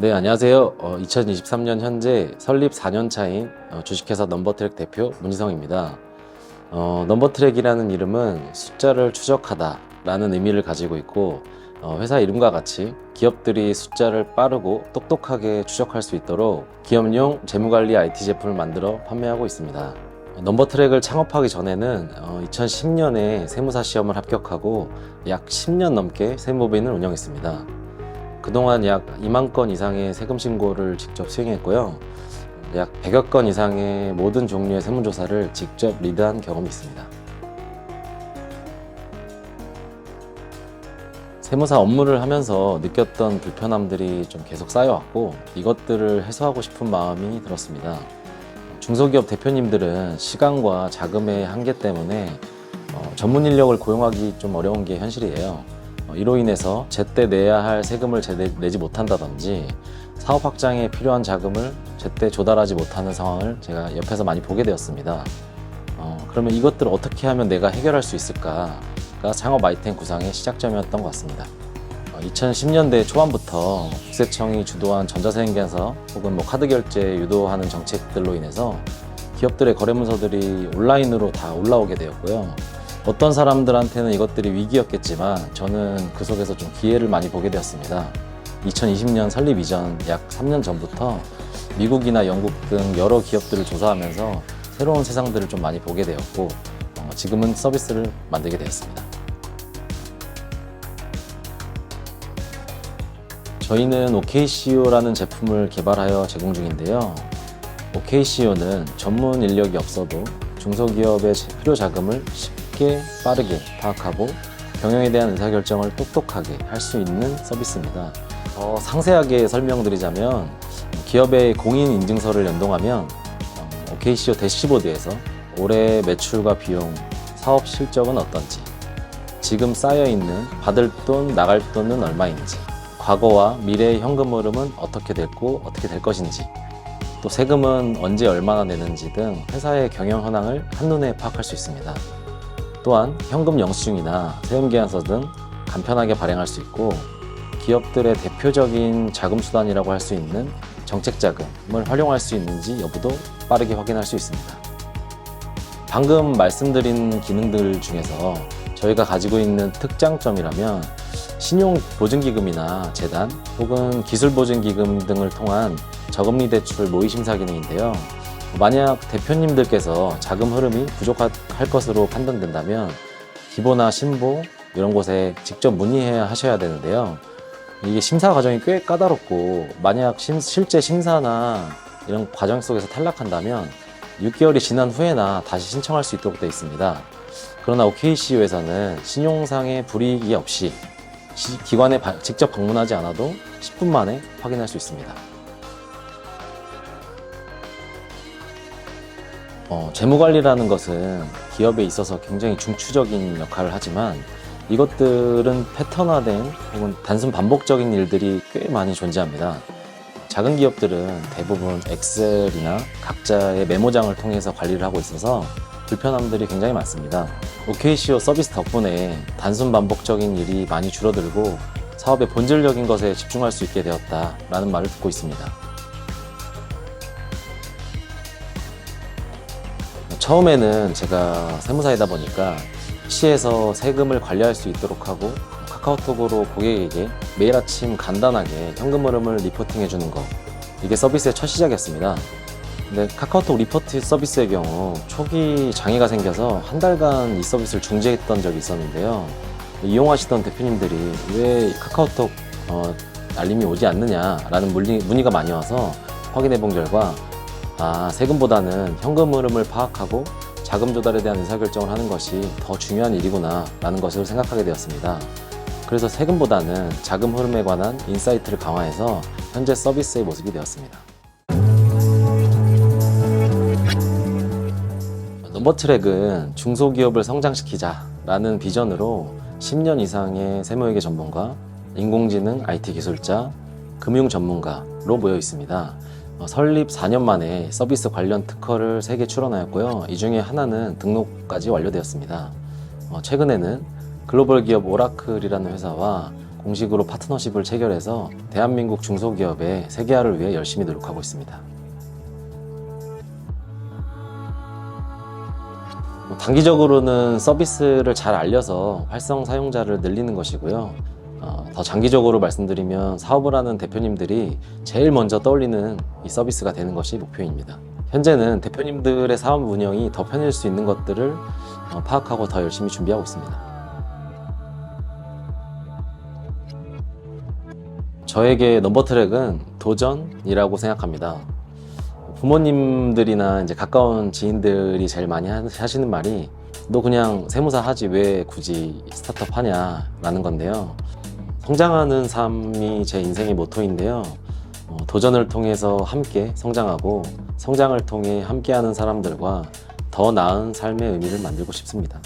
네, 안녕하세요. 2023년 현재 설립 4년 차인 주식회사 넘버트랙 대표 문희성입니다. 넘버트랙이라는 이름은 숫자를 추적하다 라는 의미를 가지고 있고, 회사 이름과 같이 기업들이 숫자를 빠르고 똑똑하게 추적할 수 있도록 기업용 재무관리 IT 제품을 만들어 판매하고 있습니다. 넘버트랙을 창업하기 전에는 2010년에 세무사 시험을 합격하고 약 10년 넘게 세무법인을 운영했습니다. 그동안 약 2만 건 이상의 세금 신고를 직접 수행했고요. 약 100여 건 이상의 모든 종류의 세무조사를 직접 리드한 경험이 있습니다. 세무사 업무를 하면서 느꼈던 불편함들이 좀 계속 쌓여왔고, 이것들을 해소하고 싶은 마음이 들었습니다. 중소기업 대표님들은 시간과 자금의 한계 때문에 전문 인력을 고용하기 좀 어려운 게 현실이에요. 이로 인해서 제때 내야 할 세금을 제때 내지 못한다든지 사업 확장에 필요한 자금을 제때 조달하지 못하는 상황을 제가 옆에서 많이 보게 되었습니다. 그러면 이것들을 어떻게 하면 내가 해결할 수 있을까가 창업 아이템 구상의 시작점이었던 것 같습니다. 2010년대 초반부터 국세청이 주도한 전자세금계산서 혹은 카드 결제 유도하는 정책들로 인해서 기업들의 거래문서들이 온라인으로 다 올라오게 되었고요. 어떤 사람들한테는 이것들이 위기였겠지만 저는 그 속에서 좀 기회를 많이 보게 되었습니다. 2020년 설립 이전 약 3년 전부터 미국이나 영국 등 여러 기업들을 조사하면서 새로운 세상들을 좀 많이 보게 되었고, 지금은 서비스를 만들게 되었습니다. 저희는 OKCO라는 제품을 개발하여 제공 중인데요. OKCO는 전문 인력이 없어도 중소기업의 필요 자금을 쉽게 빠르게 파악하고 경영에 대한 의사결정을 똑똑하게 할 수 있는 서비스입니다. 더 상세하게 설명드리자면, 기업의 공인인증서를 연동하면 OKCO 대시보드에서 올해 매출과 비용, 사업 실적은 어떤지, 지금 쌓여있는 받을 돈, 나갈 돈은 얼마인지, 과거와 미래의 현금 흐름은 어떻게 됐고 어떻게 될 것인지, 또 세금은 언제 얼마나 내는지 등 회사의 경영 현황을 한눈에 파악할 수 있습니다. 또한 현금 영수증이나 세금계산서 등 간편하게 발행할 수 있고, 기업들의 대표적인 자금수단이라고 할 수 있는 정책자금을 활용할 수 있는지 여부도 빠르게 확인할 수 있습니다. 방금 말씀드린 기능들 중에서 저희가 가지고 있는 특장점이라면, 신용보증기금이나 재단 혹은 기술보증기금 등을 통한 저금리 대출 모의심사 기능인데요. 만약 대표님들께서 자금 흐름이 부족할 것으로 판단된다면 기보나 신보 이런 곳에 직접 문의해야 하셔야 되는데요. 이게 심사 과정이 꽤 까다롭고, 만약 실제 심사나 이런 과정 속에서 탈락한다면 6개월이 지난 후에나 다시 신청할 수 있도록 되어 있습니다. 그러나 OKCO에서는 신용상의 불이익이 없이 기관에 직접 방문하지 않아도 10분 만에 확인할 수 있습니다. 재무관리라는 것은 기업에 있어서 굉장히 중추적인 역할을 하지만, 이것들은 패턴화된 혹은 단순 반복적인 일들이 꽤 많이 존재합니다. 작은 기업들은 대부분 엑셀이나 각자의 메모장을 통해서 관리를 하고 있어서 불편함들이 굉장히 많습니다. OKCO 서비스 덕분에 단순 반복적인 일이 많이 줄어들고 사업의 본질적인 것에 집중할 수 있게 되었다라는 말을 듣고 있습니다. 처음에는 제가 세무사이다 보니까 PC에서 세금을 관리할 수 있도록 하고, 카카오톡으로 고객에게 매일 아침 간단하게 현금 흐름을 리포팅해 주는 거, 이게 서비스의 첫 시작이었습니다. 근데 카카오톡 리포트 서비스의 경우 초기 장애가 생겨서 한 달간 이 서비스를 중지했던 적이 있었는데요. 이용하시던 대표님들이 왜 카카오톡 알림이 오지 않느냐라는 문의가 많이 와서 확인해 본 결과, 세금보다는 현금 흐름을 파악하고 자금 조달에 대한 의사결정을 하는 것이 더 중요한 일이구나 라는 것을 생각하게 되었습니다. 그래서 세금보다는 자금 흐름에 관한 인사이트를 강화해서 현재 서비스의 모습이 되었습니다. 넘버트랙은 중소기업을 성장시키자 라는 비전으로 10년 이상의 세무회계 전문가, 인공지능 IT 기술자, 금융 전문가로 모여 있습니다. 설립 4년 만에 서비스 관련 특허를 3개 출원하였고요. 이 중에 하나는 등록까지 완료되었습니다. 최근에는 글로벌 기업 오라클이라는 회사와 공식으로 파트너십을 체결해서 대한민국 중소기업의 세계화를 위해 열심히 노력하고 있습니다. 단기적으로는 서비스를 잘 알려서 활성 사용자를 늘리는 것이고요. 더 장기적으로 말씀드리면 사업을 하는 대표님들이 제일 먼저 떠올리는 이 서비스가 되는 것이 목표입니다. 현재는 대표님들의 사업 운영이 더 편해질 수 있는 것들을 파악하고 더 열심히 준비하고 있습니다. 저에게 넘버 트랙은 도전이라고 생각합니다. 부모님들이나 이제 가까운 지인들이 제일 많이 하시는 말이 너 그냥 세무사 하지 왜 굳이 스타트업 하냐 라는 건데요. 성장하는 삶이 제 인생의 모토인데요. 도전을 통해서 함께 성장하고 성장을 통해 함께하는 사람들과 더 나은 삶의 의미를 만들고 싶습니다.